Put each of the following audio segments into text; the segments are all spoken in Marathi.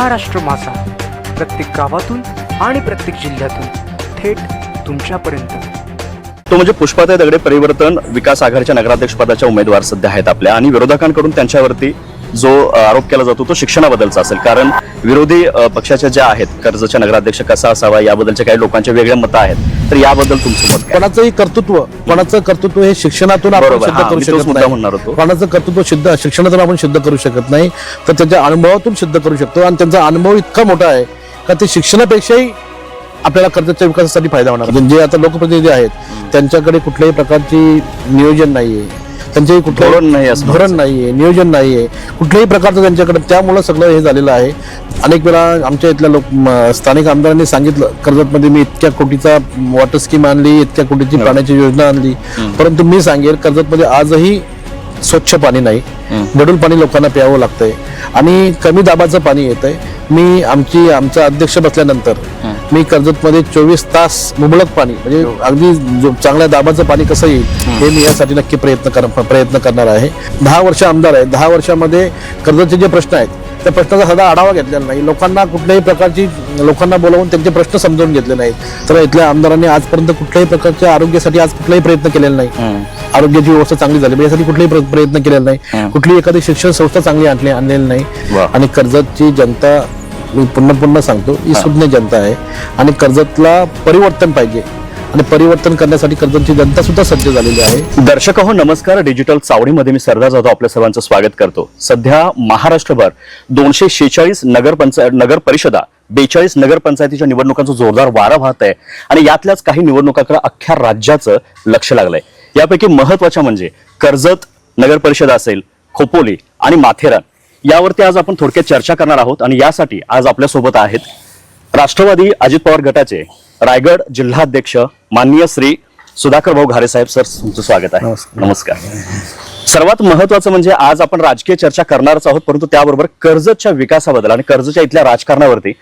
महाराष्ट्र माझा प्रत्येक गावातून आणि प्रत्येक जिल्ह्यातून थेट तुमच्यापर्यंत। तो म्हणजे पुष्पाताई दगडे परिवर्तन विकास आघाडीच्या नगराध्यक्षपदाच्या उमेदवार सध्या आहेत आपल्या, आणि विरोधकांकडून त्यांच्यावरती जो आरोप केला जातो तो शिक्षणाबद्दलचा असेल। कारण विरोधी पक्षाच्या ज्या आहेत कर्जतच्या नगराध्यक्ष कसा असावा याबद्दलचे काही लोकांचे वेगळे मत आहेत, तर याबद्दल तुमचं मत? कोणाचं कर्तृत्व हे शिक्षणातून आपण सिद्ध करू शकत नाही। कोणाचं कर्तृत्व शिक्षणातून आपण सिद्ध करू शकत नाही, तर त्याच्या अनुभवातून सिद्ध करू शकतो। आणि त्यांचा अनुभव इतका मोठा आहे का ते शिक्षणापेक्षाही आपल्याला कर्जतच्या विकासासाठी फायदा होणार। जे आता लोकप्रतिनिधी आहेत त्यांच्याकडे कुठल्याही प्रकारची नियोजन नाहीये, त्यांच्याही कुठलं धोरण नाहीये, नियोजन नाहीये कुठल्याही प्रकारचं त्यांच्याकडे। त्यामुळे सगळं हे झालेलं आहे। अनेक वेळा आमच्या इथल्या स्थानिक आमदारांनी सांगितलं करजतमध्ये मी इतक्या कोटीचा वॉटर स्कीम आणली, इतक्या कोटीची पाण्याची योजना आणली, परंतु मी सांगेल कर्जतमध्ये आजही स्वच्छ पाणी नाही, गढूळ पाणी लोकांना प्यावं लागतंय आणि कमी दाबाचं पाणी येतंय। मी आमचा अध्यक्ष बसल्यानंतर मी कर्जतमध्ये 24 तास मुबलक पाणी म्हणजे अगदी चांगल्या दाबाचं पाणी कसं येईल हे मी यासाठी नक्की प्रयत्न करणार आहे। 10 वर्ष आमदार आहे, 10 वर्षामध्ये कर्जतचे जे प्रश्न आहेत त्या प्रश्नाचा साधा आढावा घेतलेला नाही, लोकांना बोलावून त्यांचे प्रश्न समजावून घेतले नाहीत। तर इथल्या आमदारांनी आजपर्यंत कुठल्याही प्रकारच्या आरोग्यासाठी कुठलाही प्रयत्न केलेला नाही, आरोग्याची व्यवस्था चांगली झाली यासाठी कुठलाही प्रयत्न केलेला नाही, कुठली एखादी शिक्षण संस्था चांगली आणलेली नाही। आणि कर्जतची जनता मी पुन्हा सांगतो ही सुज्ञ जनता आहे आणि कर्जतला परिवर्तन पाहिजे आणि परिवर्तन करण्यासाठी कर्जतची जनता सुद्धा सज्ज झालेली आहे। दर्शक हो नमस्कार, डिजिटल चावडीमध्ये मी सरदार जाधव आपल्या सर्वांचं स्वागत करतो। सध्या महाराष्ट्रभर 246 नगर परिषदा 42 नगरपंचायतीच्या निवडणुकांचा जोरदार वारा वाहत आहे आणि यातल्याच काही निवडणुकांकडे अख्ख्या राज्याचं लक्ष लागलंय। यापैकी महत्वाच्या म्हणजे कर्जत नगर परिषद असेल, खोपोली आणि माथेरान यावरती आज आपण थोडक्यात चर्चा करणार आहोत। आणि यासाठी आज आपल्या सोबत आहेत राष्ट्रवादी अजित पवार गटाचे रायगड जिल्हाध्यक्ष माननीय श्री सुधाकर भाऊ घारे साहेब। सर तुमचं स्वागत आहे। नमस्कार। सर्वात महत्वाचं म्हणजे आज आपण राजकीय चर्चा करणारच आहोत, परंतु त्याबरोबर कर्जतच्या विकासाबद्दल आणि कर्जतच्या इथल्या राजकारणावरती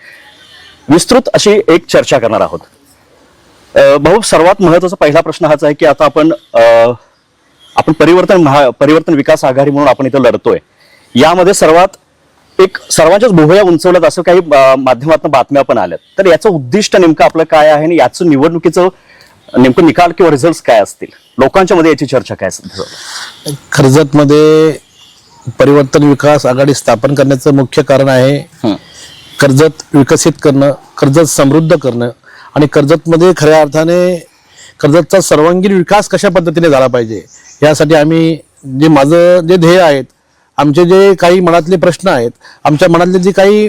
विस्तृत अशी एक चर्चा करणार आहोत। भाऊ, सर्वात महत्वाचा पहिला प्रश्न हाच आहे की आता आपण परिवर्तन विकास आघाडी म्हणून आपण इथं लढतोय, यामध्ये सर्वांच्याच भुवया उंचवल्यात असं काही माध्यमातून बातम्या पण आल्यात, तर याचं उद्दिष्ट नेमकं आपलं काय आहे आणि याचं निवडणुकीचं नेमकं निकाल किंवा रिझल्ट काय असतील, लोकांच्या मध्ये याची चर्चा काय असेल? कर्जतमध्ये परिवर्तन विकास आघाडी स्थापन करण्याचं मुख्य कारण आहे कर्जत विकसित करणं, कर्जत समृद्ध करणं आणि कर्जतमध्ये खऱ्या अर्थाने कर्जतचा सर्वांगीण विकास कशा पद्धतीने झाला पाहिजे यासाठी आम्ही माझं जे ध्येय आहेत, आमचे जे काही मनातले प्रश्न आहेत, आमच्या मनातले जे काही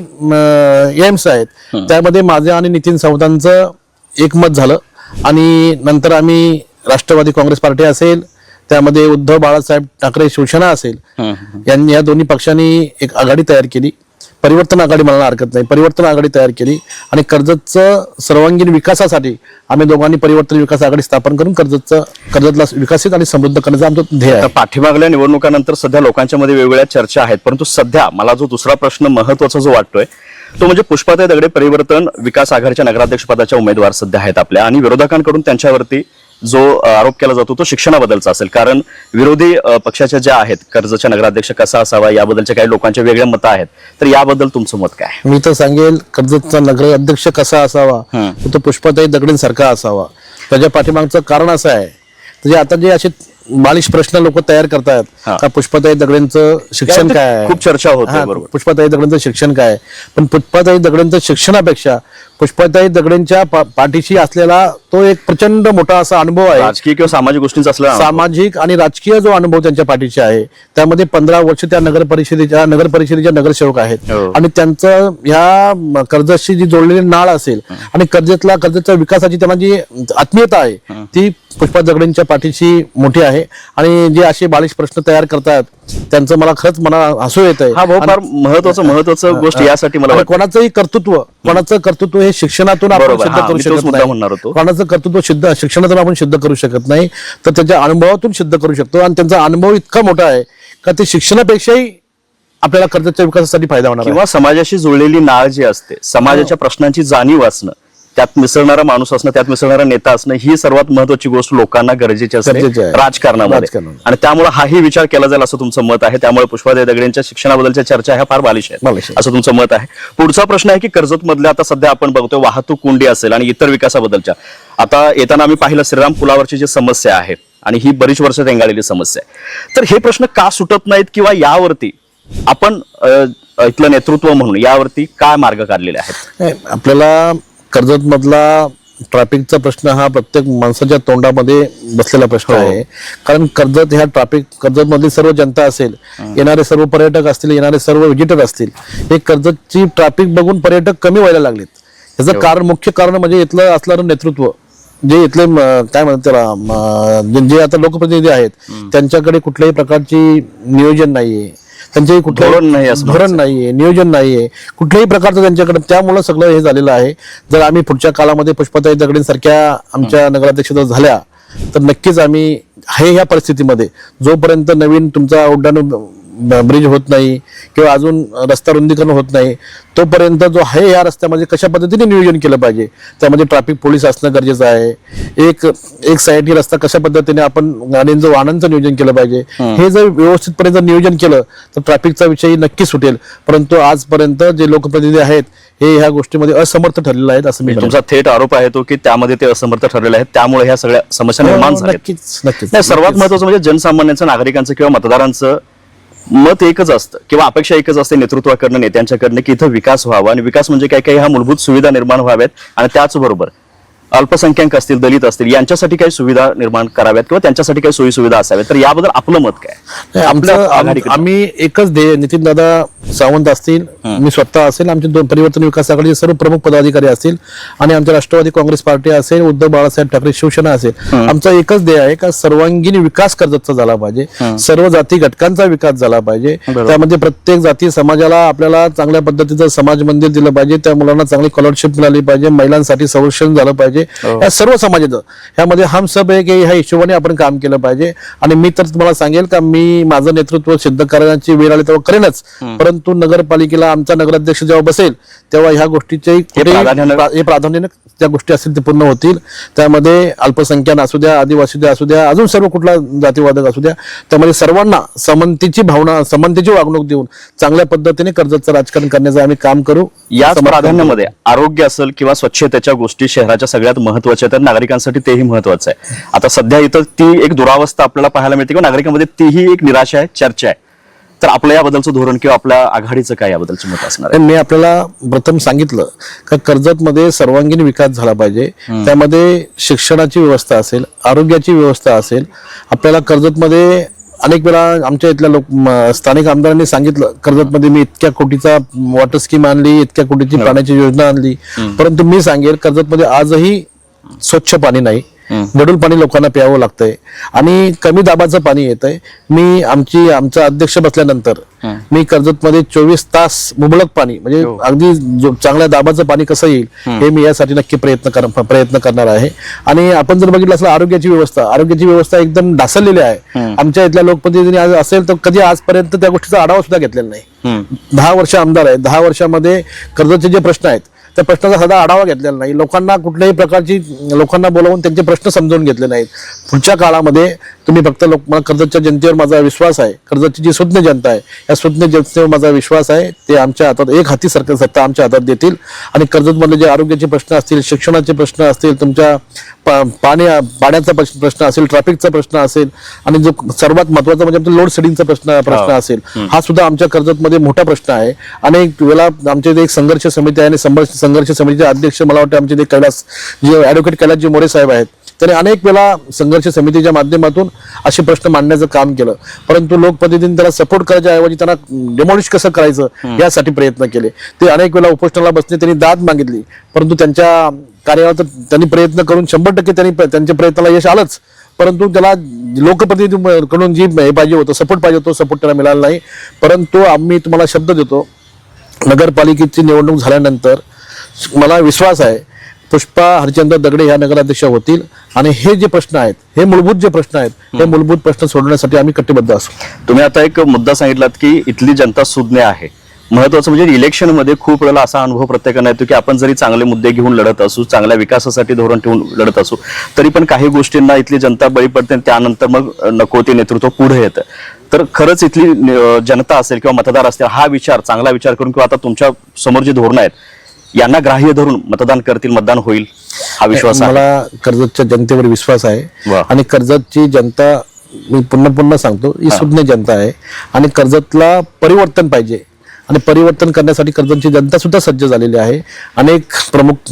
एम्स आहेत, त्यामध्ये माझं आणि नितीन सावंतांचं एकमत झालं आणि नंतर आम्ही राष्ट्रवादी काँग्रेस पार्टी असेल, त्यामध्ये उद्धव बाळासाहेब ठाकरे शिवसेना असेल, यांनी या दोन्ही पक्षांनी एक आघाडी तयार केली, परिवर्तन आघाडी म्हणायला हरकत नाही, परिवर्तन आघाडी तयार केली आणि कर्जतचं सर्वांगीण विकासासाठी आम्ही दोघांनी परिवर्तन विकास आघाडी स्थापन करून कर्जतला विकसित आणि समृद्ध करण्याचं आमचं ध्येय आहे। पाठीमागल्या निवडणुकानंतर सध्या लोकांच्या मध्ये वेगवेगळ्या चर्चा आहेत, परंतु सध्या मला जो दुसरा प्रश्न महत्वाचा जो वाटतोय तो म्हणजे पुष्पाताई दगडे परिवर्तन विकास आघाडीच्या नगराध्यक्षपदाच्या उमेदवार सध्या आहेत आपल्या, आणि विरोधकांकडून त्यांच्यावरती जो आरोप केला जातो तो शिक्षणाबद्दलचा असेल। कारण विरोधी पक्षाच्या ज्या आहेत कर्जतच्या नगराध्यक्ष कसा असावा याबद्दलचे काही लोकांचे वेगळे मत आहेत, तर याबद्दल तुमचं मत काय? मी तर सांगेल कर्जतचा नगराध्यक्ष कसा असावा तो पुष्पाताई दगडेंसारखा असावा। त्याच्या पाठीमागचं कारण असं आहे, म्हणजे आता जे असे बालिश प्रश्न लोक तयार करतात का पुष्पाताई दगडेंचं शिक्षण काय आहे, खूप चर्चा होते, बरोबर, पुष्पाताई दगडेंचं शिक्षण काय, पण पुष्पाताई दगडेंचं शिक्षणापेक्षा पुष्पाताई दगडेंच्या पाठीशी असलेला तो एक प्रचंड मोठा असा अनुभव आहे, राजकीय किंवा सामाजिक गोष्टींचा असला सामाजिक आणि राजकीय जो अनुभव त्यांच्या पाठीशी आहे, त्यामध्ये 15 वर्ष त्या नगर परिषदेच्या नगरसेवक आहेत आणि त्यांचं ह्या कर्जतशी जी जोडलेली नाळ असेल आणि कर्जतच्या विकासाची त्यांना जी आत्मीयता आहे ती पुष्पा दगडेंच्या पाठीशी मोठी आहे। आणि जे असे बालिश प्रश्न तयार करतात त्यांचं मला खरंच हसू येत आहे। हा भाऊ, फार महत्वाचं गोष्ट यासाठी मला कोणाचं कर्तृत्व हे शिक्षणातून आपण सिद्ध करू शकत नाही, कोणाचं कर्तृत्व शिक्षणातून आपण सिद्ध करू शकत नाही, तर त्याच्या अनुभवातून सिद्ध करू शकतो आणि त्यांचा अनुभव इतका मोठा आहे का ते शिक्षणापेक्षाही आपल्याला कर्जतच्या विकासासाठी फायदा होणार किंवा समाजाशी जुळलेली नाळ जी असते, समाजाच्या प्रश्नांची जाणीव असणं, त्यात मिसळणारा माणूस असणं, त्यात मिसळणारा नेता असणं ही सर्वात महत्वाची गोष्ट लोकांना गरजेची असते गरजेची आहे. राजकारणामध्ये. आणि त्यामुळे हाही विचार केला जाईल असं तुमचं मत आहे. त्यामुळे पुष्पाताई दगडेंच्या शिक्षणाबद्दलच्या चर्चा ह्या फार बालिश आहेत असं तुमचं मत आहे. पुढचा प्रश्न आहे की कर्जत मधल्या आता सध्या आपण बघतोय वाहतूक कोंडी असेल आणि इतर विकासाबद्दलच्या, आता येताना आम्ही पाहिलं श्रीराम पुलावरची जी समस्या आहे आणि ही बरीच वर्ष रेंगाळलेली समस्या आहे, तर हे प्रश्न का सुटत नाहीत किंवा यावरती आपण इथलं नेतृत्व म्हणून यावरती काय मार्ग काढलेले आहेत? आपल्याला कर्जत मधला ट्रॅफिकचा प्रश्न हा प्रत्येक माणसाच्या तोंडामध्ये बसलेला प्रश्न आहे. कारण कर्जत ह्या कर्जत मधली सर्व जनता असेल, येणारे सर्व पर्यटक असतील, येणारे सर्व व्हिजिटर असतील, हे कर्जतची ट्रॅफिक बघून पर्यटक कमी व्हायला लागलेत. याचं कारण, मुख्य कारण म्हणजे इथलं असणारं नेतृत्व, जे इथले काय म्हणतात त्याला, जे आता लोकप्रतिनिधी आहेत त्यांच्याकडे कुठल्याही प्रकारची नियोजन नाहीये, त्यांचे कुठलंही धोरण नाहीये, नियोजन नाहीये कुठल्याही प्रकारचं त्यांच्याकडे. त्यामुळे सगळं हे झालेलं आहे. जर आम्ही पुढच्या काळामध्ये पुष्पाताई दगडेंसारख्या आमच्या नगराध्यक्ष जर झाल्या तर नक्कीच आम्ही ह्या परिस्थितीमध्ये, जोपर्यंत नवीन तुमचा उड्डाण ब्रिज होत नाही किंवा अजून रस्ता रुंदीकरण होत नाही, तोपर्यंत जो आहे या रस्त्यामध्ये कशा पद्धतीने नियोजन केलं पाहिजे, त्यामध्ये ट्रॅफिक पोलीस असणं गरजेचं आहे. एक साईडनी रस्ता कशा पद्धतीने आपण गाड्यांचं वाहनांचं नियोजन केलं पाहिजे, हे जर व्यवस्थितपणे जर नियोजन केलं तर ट्रॅफिकचा विषय नक्की सुटेल. परंतु आजपर्यंत जे लोकप्रतिनिधी आहेत हे ह्या गोष्टीमध्ये असमर्थ ठरलेले आहेत असं मी तुमचा थेट आरोप आहे तो की त्यामध्ये ते असमर्थ ठरलेले आहेत, त्यामुळे ह्या सगळ्या समस्या निर्माण झाल्या. नक्कीच सर्वात महत्वाचं म्हणजे जनसामान्यांचं, नागरिकांचं किंवा मतदारांचं मत एकच असतं किंवा अपेक्षा एकच असते नेतृत्वाकडनं, नेत्यांच्याकडनं, की इथं विकास व्हावा. आणि विकास म्हणजे काय काय, ह्या मूलभूत सुविधा निर्माण व्हाव्यात आणि त्याचबरोबर अल्पसंख्याक असतील, दलित असतील, यांच्यासाठी काही सुविधा निर्माण कराव्यात किंवा त्यांच्यासाठी काही सोयी सुविधा असाव्यात. तर याबद्दल आपलं मत काय? आम्ही एकच ध्येय, नितीन दादा सावंत असतील, मी स्वतः असेल, आमचे दोन परिवर्तन विकास आघाडीचे सर्व प्रमुख पदाधिकारी असतील आणि आमच्या राष्ट्रवादी काँग्रेस पार्टी असेल, उद्धव बाळासाहेब ठाकरे शिवसेना असेल, आमचा एकच ध्येय आहे का सर्वांगीण विकास कर्जतचा झाला पाहिजे, सर्व जाती घटकांचा विकास झाला पाहिजे. त्यामध्ये प्रत्येक जाती समाजाला आपल्याला चांगल्या पद्धतीचं समाज मंदिर दिलं पाहिजे, त्या मुलांना चांगली स्कॉलरशिप मिळाली पाहिजे, महिलांसाठी संरक्षण झालं पाहिजे. या सर्व समाजाचं ह्यामध्ये हम सब आहे की ह्या हिशोबाने आपण काम केलं पाहिजे. आणि मी तर तुम्हाला सांगेल का मी माझं नेतृत्व सिद्ध करण्याची वेळ आली तेव्हा करेनच, परंतु नगरपालिकेला आमचा नगराध्यक्ष जेव्हा बसेल तेव्हा ह्या गोष्टीचे प्राधान्याने त्या गोष्टी असतील ते पूर्ण होतील. त्यामध्ये अल्पसंख्याक असू द्या, आदिवासी असू द्या, अजून सर्व कुठला जातीवादक असू द्या, त्यामध्ये सर्वांना समंतीची भावना, समंतीची वागणूक देऊन चांगल्या पद्धतीने कर्जतचं राजकारण करण्याचं आम्ही काम करू. याच प्राधान्यामध्ये आरोग्य असेल किंवा स्वच्छतेच्या गोष्टी शहराच्या सगळ्यात महत्वाच्या आहेत, नागरिकांसाठी तेही महत्वाचं आहे. आता सध्या इथं ती एक दुरावस्था आपल्याला पाहायला मिळते किंवा नागरिकांमध्ये तीही एक निराशा आहे, चर्चा आहे. तर आपलं याबद्दलचं धोरण किंवा आपल्या आघाडीचं काय याबद्दलचं मत असणार आहे? मी आपल्याला प्रथम सांगितलं का कर्जतमध्ये सर्वांगीण विकास झाला पाहिजे. त्यामध्ये शिक्षणाची व्यवस्था असेल, आरोग्याची व्यवस्था असेल. आपल्याला कर्जतमध्ये अनेक वेळा आमच्या इथल्या स्थानिक आमदारांनी सांगितलं कर्जतमध्ये मी इतक्या कोटीचा वॉटर स्कीम आणली, इतक्या कोटीची पाण्याची योजना आणली, परंतु मी सांगेल कर्जतमध्ये आजही स्वच्छ पाणी नाही, गढूळ पाणी लोकांना प्यावं लागतंय आणि कमी दाबाचं पाणी येतंय. मी आमचा अध्यक्ष बसल्यानंतर मी कर्जतमध्ये 24 तास मुबलक पाणी म्हणजे अगदी चांगल्या दाबाचं पाणी कसं येईल हे मी यासाठी नक्की प्रयत्न करणार आहे. आणि आपण जर बघितलं असलं आरोग्याची व्यवस्था एकदम ढासळलेली आहे. आमच्या इथल्या लोकप्रतिनिधींनी असेल तर कधी आजपर्यंत त्या गोष्टीचा आढावा सुद्धा घेतलेला नाही. 10 वर्ष आमदार आहे, 10 वर्षामध्ये कर्जतचे जे प्रश्न आहेत त्या प्रश्नाचा साधा आढावा घेतलेला नाही. लोकांना कुठल्याही प्रकारची बोलावून त्यांचे प्रश्न समजून घेतले नाहीत. पुढच्या काळामध्ये तुम्ही फक्त मला कर्जतच्या जनतेवर माझा विश्वास आहे, कर्जतची जी सुज्ञ जनता आहे या सुज्ञ जनतेवर माझा विश्वास आहे. ते आमच्या हातात एक हाती सरकार सत्ता आमच्या हातात देतील आणि कर्जतमधले जे आरोग्याचे प्रश्न असतील, शिक्षणाचे प्रश्न असतील, तुमच्या पाण्याचा प्रश्न असेल, ट्रॅफिकचा प्रश्न असेल आणि जो सर्वात महत्वाचा म्हणजे आमचा लोड शेडिंगचा प्रश्न असेल, हा सुद्धा आमच्या कर्जतमध्ये मोठा प्रश्न आहे. अनेक वेळा आमच्या इथे एक संघर्ष समिती आहे आणि संघर्ष समितीचे अध्यक्ष मला वाटतं आमचे ते जे ऍडव्होकेट कैलासजी मोरे साहेब आहेत, त्यांनी अनेक वेळा संघर्ष समितीच्या माध्यमातून असे प्रश्न मांडण्याचं काम केलं. परंतु लोकप्रतिनिधींनी त्याला सपोर्ट करायच्या ऐवजी त्यांना डेमॉलिश कसं करायचं यासाठी प्रयत्न केले. ते अनेक वेळा उपोषणाला बसले, त्यांनी दाद मागितली, परंतु त्यांच्या कार्यावर त्यांनी प्रयत्न करून 100% त्यांच्या प्रयत्नाला यश आलंच. परंतु त्याला लोकप्रतिनिधीकडून जी पाहिजे होतं सपोर्ट पाहिजे होतो, सपोर्ट त्याला मिळाला नाही. परंतु आम्ही तुम्हाला शब्द देतो, नगरपालिकेची निवडणूक झाल्यानंतर मला विश्वास आहे पुष्पा हरिचंद्र दगडे ह्या नगराध्यक्ष होतील आणि हे जे प्रश्न आहेत, हे मूलभूत जे प्रश्न आहेत, हे मूलभूत प्रश्न सोडवण्यासाठी आम्ही कटिबद्ध असू. तुम्ही आता एक मुद्दा सांगितलात की इथली जनता सुज्ञ आहे, महत्वाचं म्हणजे इलेक्शनमध्ये खूप वेळेला असा अनुभव प्रत्येकाने येतो की आपण जरी चांगले मुद्दे घेऊन लढत असू, चांगल्या विकासासाठी धोरण ठेवून लढत असू, तरी पण काही गोष्टींना इथली जनता बळी पडते आणि त्यानंतर मग नको ते नेतृत्व पुढे येतं. तर खरंच इथली जनता असेल किंवा मतदार असतील हा विचार, चांगला विचार करून किंवा आता तुमच्या समोर जी धोरणं आहेत यांना ग्राह्य धरून मतदान करतील, मतदान होईल हा विश्वास आहे. मला कर्जतच्या जनतेवर विश्वास आहे. वा. आणि कर्जतची जनता, मी पुन्हा पुन्हा सांगतो, ही सुज्ञ जनता आहे आणि कर्जतला परिवर्तन पाहिजे आणि परिवर्तन करण्यासाठी कर्जतची जनता सुद्धा सज्ज झालेली आहे. अनेक प्रमुख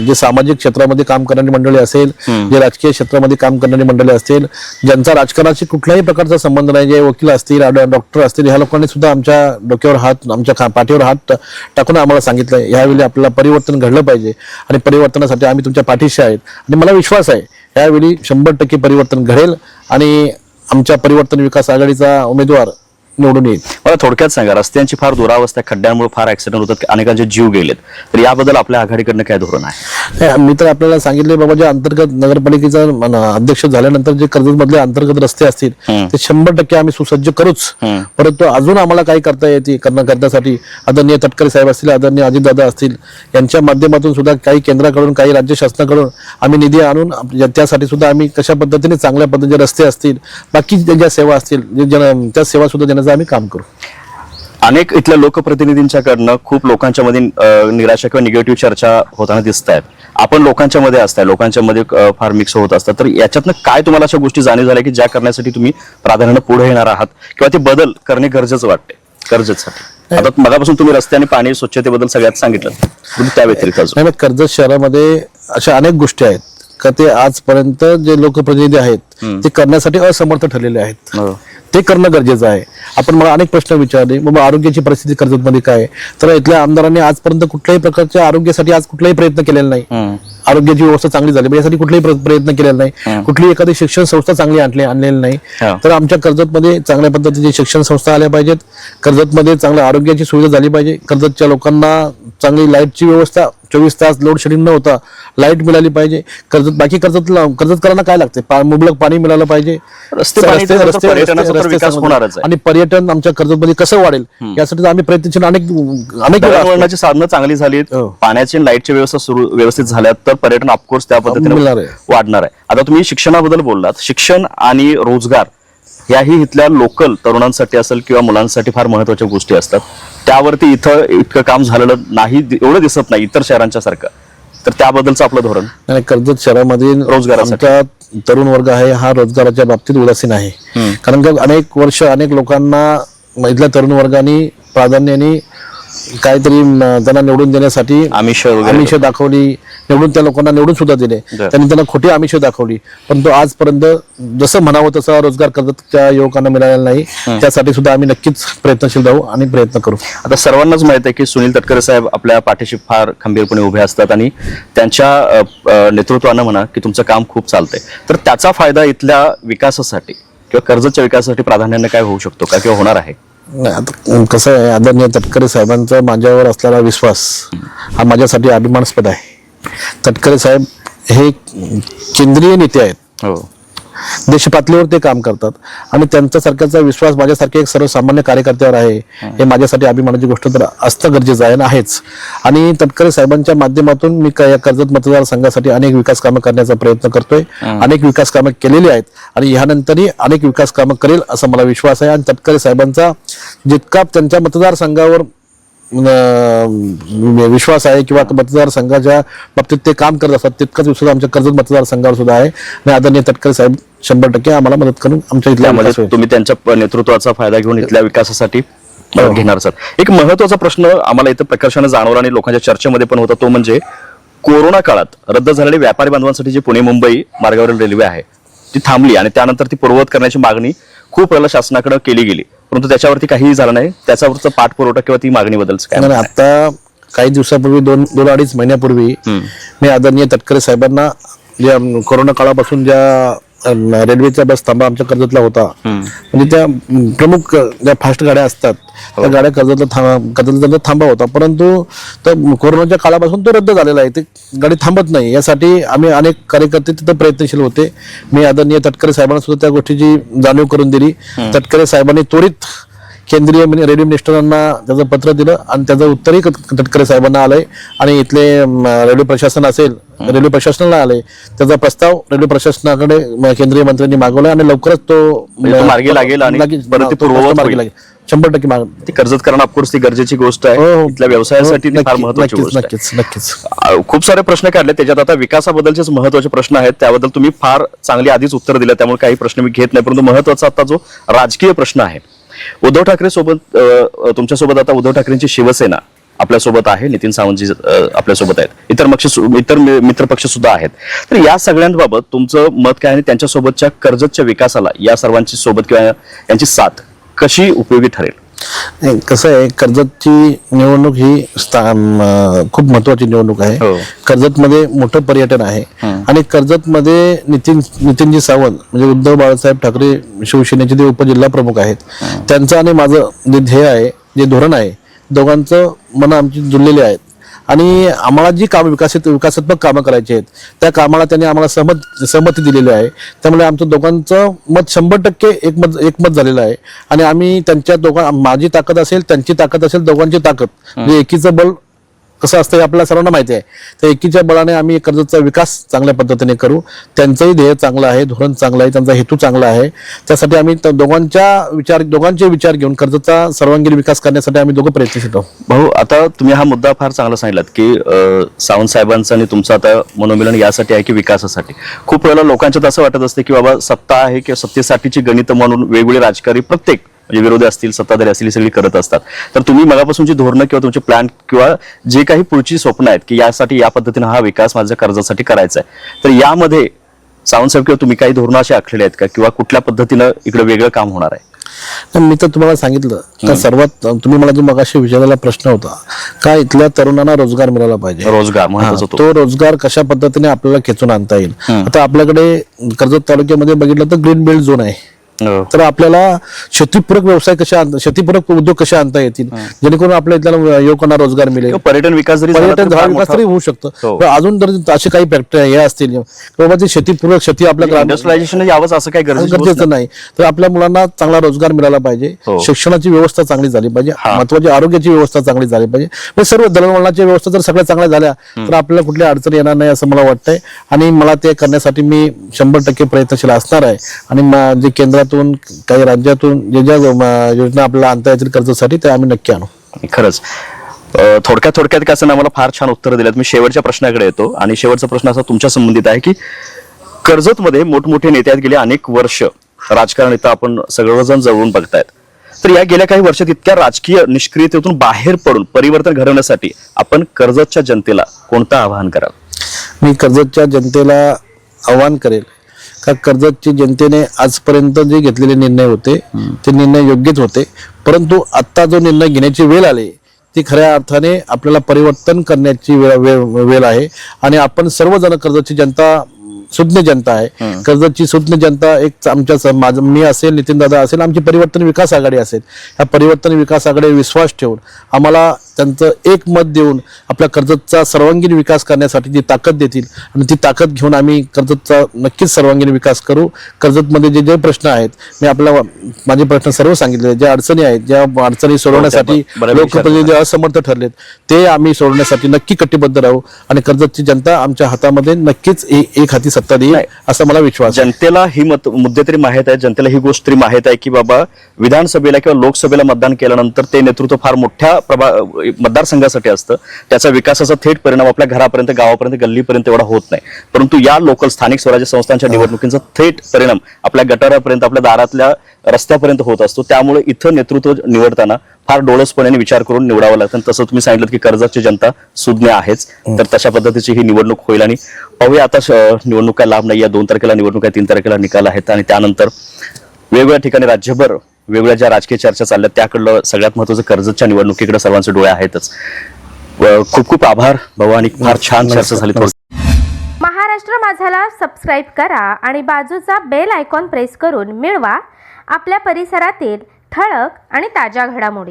जे सामाजिक क्षेत्रामध्ये काम करणारी मंडळी असेल, जे राजकीय क्षेत्रामध्ये काम करणारी मंडळी असतील, ज्यांचा राजकारणाशी कुठल्याही प्रकारचा संबंध नाही, जे वकील असतील, डॉक्टर असतील, ह्या लोकांनी सुद्धा आमच्या डोक्यावर हात, आमच्या पाठीवर हात टाकून आम्हाला सांगितलं यावेळी आपल्याला परिवर्तन घडलं पाहिजे आणि परिवर्तनासाठी आम्ही तुमच्या पाठीशी आहेत. आणि मला विश्वास आहे यावेळी 100% परिवर्तन घडेल आणि आमच्या परिवर्तन विकास आघाडीचा उमेदवार निवडून येईल. मला थोडक्यात सांगा, रस्त्यांची फार दुरावस्था, खड्ड्यांमुळे फार ऍक्सिडेंट होतात, अनेकांचे जीव गेलेत, तर याबद्दल आपल्या आघाडीकडनं काय धोरण आहे? मी तर आपल्याला सांगितले बाबा, जे अंतर्गत नगरपालिकेचा अध्यक्ष झाल्यानंतर जे कर्जत मधले अंतर्गत रस्ते असतील ते 100% आम्ही सुसज्ज करूच. परंतु अजून आम्हाला काही करता येते करण्यासाठी आदरणीय तटकरे साहेब असतील, आदरणीय अजितदादा असतील, यांच्या माध्यमातून सुद्धा काही केंद्राकडून, काही राज्य शासनाकडून आम्ही निधी आणून त्यासाठी सुद्धा आम्ही कशा पद्धतीने चांगल्या पद्धतीने रस्ते असतील, बाकी ज्या सेवा असतील, त्या सेवा सुद्धा देण्याचं आम्ही काम करू. अनेक इथल्या लोकप्रतिनिधींच्याकडनं खूप लोकांच्या मध्ये निराशा किंवा निगेटिव्ह चर्चा होताना दिसत आहेत. आपण लोकांच्या मध्ये असताय, लोकांच्या मध्ये फार मिक्स होत असतात, तर याच्यातनं काय तुम्हाला अशा गोष्टी जाणीव झाल्या की ज्या करण्यासाठी तुम्ही प्राधान्याने पुढे येणार आहात किंवा ते बदल करणे गरजेचं वाटते कर्जतसाठी? आता मगापासून तुम्ही रस्ते आणि पाणी स्वच्छतेबद्दल सगळ्यात सांगितलं, त्या व्यतिरिक्त अजून? नाही, कर्जत शहरामध्ये अशा अनेक गोष्टी आहेत का ते आजपर्यंत जे लोकप्रतिनिधी आहेत ते करण्यासाठी असमर्थ ठरलेले आहेत. ते करणं गरजेचं आहे. आपण मला अनेक प्रश्न विचारले, बाबा आरोग्याची परिस्थिती कर्जतमध्ये काय, तर इथल्या आमदारांनी आजपर्यंत कुठल्याही प्रकारच्या आरोग्यासाठी आज कुठलाही प्रयत्न केलेला नाही. आरोग्याची व्यवस्था चांगली झाली यासाठी कुठलाही प्रयत्न केलेला नाही. कुठली एखादी शिक्षण संस्था चांगली आणलेली नाही. तर आमच्या कर्जतमध्ये चांगल्या पद्धतीची शिक्षण संस्था आल्या पाहिजेत, कर्जतमध्ये चांगल्या आरोग्याची सुविधा झाली पाहिजे, कर्जतच्या लोकांना चांगली लाईटची व्यवस्था, 24 तास लोड शेडिंग न होता लाईट मिळाली पाहिजे. कर्जतकरांना काय लागते, मुबलक पाणी मिळालं पाहिजे, आणि पर्यटन आमच्या कर्जतमध्ये कसं वाढेल यासाठी आम्ही प्रयत्नशील अनेक साधनं चांगली झाली, पाण्याची आणि लाईटची व्यवस्था व्यवस्थित झाल्या तर पर्यटन ऑफकोर्स त्या पद्धतीने वाढणार आहे. आता तुम्ही शिक्षणाबद्दल बोललात, शिक्षण आणि रोजगार याही इथल्या लोकल तरुणांसाठी असेल किंवा मुलांसाठी फार महत्वाच्या गोष्टी असतात. त्यावरती इथं इतकं काम झालेलं नाही, एवढं दिसत नाही इतर शहरांच्या सारखं, तर त्याबद्दलचं आपलं धोरण? कर्जत शहरामध्ये रोजगाराचा तरुण वर्ग आहे हा रोजगाराच्या बाबतीत उदासीन आहे. कारण का अनेक वर्ष अनेक लोकांना इथल्या तरुण वर्गाने प्राधान्याने काहीतरी त्यांना निवडून देण्यासाठी आमिष दाखवली, निवडून त्या लोकांना निवडून सुद्धा दिले, त्यांनी त्यांना खोटी आमिष दाखवली, परंतु आजपर्यंत जसं म्हणावं तसा रोजगार कर्जतच्या युवकांना मिळालेला नाही. त्यासाठी सुद्धा आम्ही नक्कीच प्रयत्नशील राहू आणि प्रयत्न करू. आता सर्वांनाच माहित आहे की सुनील तटकरे साहेब आपल्या पाठीशी फार खंबीरपणे उभे असतात आणि त्यांच्या नेतृत्वानं म्हणा की तुमचं काम खूप चालतंय, तर त्याचा फायदा इथल्या विकासासाठी किंवा कर्जतच्या विकासासाठी प्राधान्याने काय होऊ शकतो का किंवा होणार आहे? आता कसं आहे, आदरणीय तटकरे साहेबांचा माझ्यावर असलेला विश्वास हा माझ्यासाठी अभिमानास्पद आहे. तटकरे साहेब हे केंद्रीय नेते आहेत, देश पातळीवर ते काम करतात आणि त्यांच्या सारख्याचा विश्वास माझ्यासारखे एक सर्वसामान्य कार्यकर्त्यावर आहे हे माझ्यासाठी अभिमानाची गोष्ट तर असतं गरजेचं आहे ना आहेच. आणि तटकरे साहेबांच्या माध्यमातून मी या कर्जत मतदारसंघासाठी अनेक विकास कामं करण्याचा प्रयत्न करतोय, अनेक विकास कामं केलेली आहेत आणि ह्यानंतरही अनेक विकास कामं करेल असा मला विश्वास आहे. आणि तटकरे साहेबांचा जितका त्यांच्या मतदारसंघावर विश्वास आहे किंवा मतदारसंघाच्या बाबतीत ते काम करत असतात तितकाच विश्वास आमच्या कर्जत मतदारसंघावर सुद्धा आहे. आणि आदरणीय तटकरे साहेब 100% आम्हाला मदत करून आमच्या इथल्या तुम्ही त्यांच्या नेतृत्वाचा फायदा घेऊन इथल्या विकासासाठी घेणार आहात. एक महत्वाचा प्रश्न आम्हाला इथं प्रकर्षाने जाणवला आणि लोकांच्या चर्चेमध्ये पण होता, तो म्हणजे कोरोना काळात रद्द झालेली व्यापारी बांधवांसाठी जी पुणे मुंबई मार्गावरील रेल्वे आहे ती थांबली आणि त्यानंतर ती पूर्ववत करण्याची मागणी खूप वेळेला शासनाकडे केली गेली, परंतु त्याच्यावरती काहीही झालं नाही. त्याच्यावरचा पाठपुरवठा किंवा ती मागणी बद्दल काय? आता काही दिवसापूर्वी 2-2.5 महिन्यापूर्वी मी आदरणीय तटकरे साहेबांना ज्या कोरोना काळापासून ज्या रेल्वेचा बस थांबा आमच्या कर्जतला होता, म्हणजे त्या प्रमुख ज्या फास्ट गाड्या असतात त्या गाड्या कर्जतला थांबा होता, परंतु कोरोनाच्या काळापासून तो रद्द झालेला आहे, ते गाडी थांबत नाही. यासाठी आम्ही अनेक कार्यकर्ते तिथं प्रयत्नशील होते. मी आदरणीय तटकरे साहेबांना सुद्धा त्या गोष्टीची जाणीव करून दिली. तटकरे साहेबांनी त्वरित केंद्रीय रेल्वे मिनिस्टरांना त्याचं पत्र दिलं आणि त्याचं उत्तरही तटकरे साहेबांना आलंय आणि इथले रेल्वे प्रशासन असेल रेल्वे प्रशासनाला आले त्याचा प्रस्ताव रेल्वे प्रशासनाकडे केंद्रीय मंत्र्यांनी मागवला आणि लवकरच तो मार्गी लागेल आणि परत ते पूर्ववत मार्गी होईल. लागेल 100% मार्ग ती कर्जत करणं ऑफकोर्स ती गरजेची गोष्ट आहे हो. इथल्या व्यवसायासाठी ती फार महत्वाची गोष्ट आहे. नक्कीच नक्कीच खूप सारे प्रश्न काढले त्याच्यात आता विकासाबद्दलचेच महत्वाचे प्रश्न आहेत त्याबद्दल तुम्ही फार चांगली आधीच उत्तर दिलं त्यामुळे काही प्रश्न मी घेत नाही परंतु महत्वाचा आता जो राजकीय प्रश्न आहे उद्धव ठाकरे सोबत तुमच्यासोबत आता उद्धव ठाकरेंची शिवसेना आपल्यासोबत आहे नितीन सावंतजी आपल्यासोबत आहेत इतर मित्र पक्ष सुद्धा आहेत तर या सगळ्यांबाबत तुमचं मत काय आणि त्यांच्यासोबतच्या कर्जतच्या विकासाला या सर्वांची सोबत किंवा यांची साथ कशी उपयोगी ठरेल. नाही कसं आहे कर्जतची निवडणूक ही खूप महत्वाची निवडणूक आहे हो. कर्जतमध्ये मोठं पर्यटन आहे आणि कर्जतमध्ये नितीनजी सावंत म्हणजे उद्धव बाळासाहेब ठाकरे शिवसेनेचे जे उपजिल्हा प्रमुख आहेत त्यांचं आणि माझं जे ध्येय आहे जे धोरण आहे दोघांचं मन आमची जुळलेली आहेत आणि आम्हाला जी कामं विकासात्मक कामं करायची आहेत त्या कामाला त्यांनी आम्हाला सहमती दिलेली आहे त्यामुळे आमचं दोघांचं मत 100% एकमत झालेलं आहे आणि आम्ही त्यांच्या माझी ताकद असेल त्यांची ताकद असेल दोघांची ताकद म्हणजे एकीचं बळ कसं असतं हे आपल्याला सर्वांना माहिती आहे त्या एकीच्या बळाने आम्ही कर्जतचा विकास चांगल्या पद्धतीने करू त्यांचंही ध्येय चांगलं आहे धोरण चांगलं आहे त्यांचा हेतू चांगला आहे त्यासाठी आम्ही दोघांचे विचार घेऊन कर्जतचा सर्वांगीण विकास करण्यासाठी आम्ही दोघं प्रयत्नशील आहोत. भाऊ आता तुम्ही हा मुद्दा फार चांगला सांगितलात की सावंत साहेबांचं आणि तुमचं आता मनोमिलन यासाठी आहे की विकासासाठी खूप वेळेला लोकांच्यात असं वाटत असते की बाबा सत्ता आहे किंवा सत्तेसाठीची गणित म्हणून वेगवेगळे राजकारी प्रत्येक म्हणजे विरोधी असतील सत्ताधारी असतील सगळी करत असतात तर तुम्ही मगापासूनची धोरणं किंवा तुमचे प्लॅन किंवा जे काही पुढची स्वप्न आहेत की यासाठी या पद्धतीने हा विकास माझ्या कर्जासाठी करायचा आहे तर यामध्ये सावंत साहेब किंवा तुम्ही काही धोरणं अशी आखलेली आहेत का किंवा कुठल्या पद्धतीनं इकडे वेगळं काम होणार आहे. मी तर तुम्हाला सांगितलं का सर्वात तुम्ही मला जो मगाशी विचारलेला प्रश्न होता का इथल्या तरुणांना रोजगार मिळाला पाहिजे रोजगार महत्वाचा तो रोजगार कशा पद्धतीने आपल्याला खेचून आणता येईल. आता आपल्याकडे कर्जत तालुक्यामध्ये बघितलं तर ग्रीन बेल्ट झोन आहे तर आपल्याला शेतीपूरक व्यवसाय शेतीपूरक उद्योग कसे आणता येतील जेणेकरून आपल्या इथल्या युवकांना रोजगार मिळेल पर्यटन विकास तरी होऊ शकतं अजून जर असे काही फॅक्टरी हे असतील बाबा ते शेतीपूरक शेती आपल्या इंडस्ट्रियलायझेशन यावंच असं काही गरजेचं नाही तर आपल्या मुलांना चांगला रोजगार मिळाला पाहिजे शिक्षणाची व्यवस्था चांगली झाली पाहिजे महत्वाची आरोग्याची व्यवस्था चांगली झाली पाहिजे सर्व दळणवळणाची व्यवस्था जर सगळ्या चांगल्या झाल्या तर आपल्याला कुठली अडचण येणार नाही असं मला वाटतंय आणि मला ते करण्यासाठी मी 100% प्रयत्नशील असणार आहे आणि जे केंद्रात काही राज्यातून ज्या योजना आपल्याला आणता येतील कर्जासाठी ते आम्ही नक्की आणू. खरंच थोडक्यात कसं आम्हाला फार छान उत्तर दिलं. मी शेवटच्या प्रश्नाकडे येतो आणि शेवटचा प्रश्न असा तुमच्या संबंधित आहे की कर्जतमध्ये मोठमोठे नेते आहेत गेले अनेक वर्ष राजकारण इथं आपण सगळेजण जवळून बघतायत तर या गेल्या काही वर्षात इतक्या राजकीय निष्क्रियतेतून बाहेर पडून परिवर्तन घडवण्यासाठी आपण कर्जतच्या जनतेला कोणतं आवाहन कराल. मी कर्जतच्या जनतेला आवाहन करेल का कर्जतची जनतेने आजपर्यंत जे घेतलेले निर्णय होते ते निर्णय योग्यच होते परंतु आता जो निर्णय घेण्याची वेळ आली ती खऱ्या अर्थाने आपल्याला परिवर्तन करण्याची वेळ आहे आणि आपण सर्वजण कर्जतची जनता सुज्ञ जनता आहे कर्जतची सुज्ञ जनता एक आमच्या मी असेल नितीन दादा असेल आमची परिवर्तन विकास आघाडी असेल या परिवर्तन विकास आघाडीवर विश्वास ठेवून आम्हाला त्यांचं एक मत देऊन आपल्या कर्जतचा सर्वांगीण विकास करण्यासाठी जी ताकद देतील आणि ती ताकद घेऊन आम्ही कर्जतचा नक्कीच सर्वांगीण विकास करू. कर्जतमध्ये जे प्रश्न आहेत मी आपल्याला माझे प्रश्न सर्व सांगितले ज्या अडचणी आहेत ज्या अडचणी सोडवण्यासाठी लोकप्रतिनिधी असमर्थ ठरलेत ते आम्ही सोडवण्यासाठी नक्की कटिबद्ध राहू आणि कर्जतची जनता आमच्या हातामध्ये नक्कीच एक हाती सत्ता देईल असा मला विश्वास. जनतेला ही मुद्दे तरी माहित आहे जनतेला ही गोष्ट तरी माहित आहे की बाबा विधानसभेला किंवा लोकसभेला मतदान केल्यानंतर ते नेतृत्व फार मोठ्या मतदारसंघासाठी असतं त्याचा विकासाचा थेट परिणाम आपल्या घरापर्यंत गावापर्यंत गल्लीपर्यंत एवढा होत नाही परंतु या लोकल स्थानिक स्वराज्य संस्थांच्या निवडणुकीचा थेट परिणाम आपल्या गटारापर्यंत आपल्या दारातल्या रस्त्यापर्यंत होत असतो त्यामुळे इथं नेतृत्व निवडताना फार डोळसपणाने विचार करून निवडावं लागतं. तसं तुम्ही सांगितलं की कर्जतची जनता सुज्ञ आहेच तर तशा पद्धतीची ही निवडणूक होईल आणि पाहूया आता निवडणूक काय लांब नाही 2 तारखेला निवडणूक आहे 3 तारखेला निकाल आहेत आणि त्यानंतर वेगवेगळ्या ठिकाणी राज्यभर वेगवेगळ्या ज्या राजकीय चर्चा चालल्या त्याकडलं सगळ्यात महत्वाचं कर्जतच्या निवडणुकीकडे सर्वांचे डोळे आहेतच. खूप खूप आभार भाऊ आणि फार छान चर्चा झाली. महाराष्ट्र माझाला सबस्क्राईब करा आणि बाजूचा बेल आयकॉन प्रेस करून मिळवा आपल्या परिसरातील ठळक आणि ताज्या घडामोडी.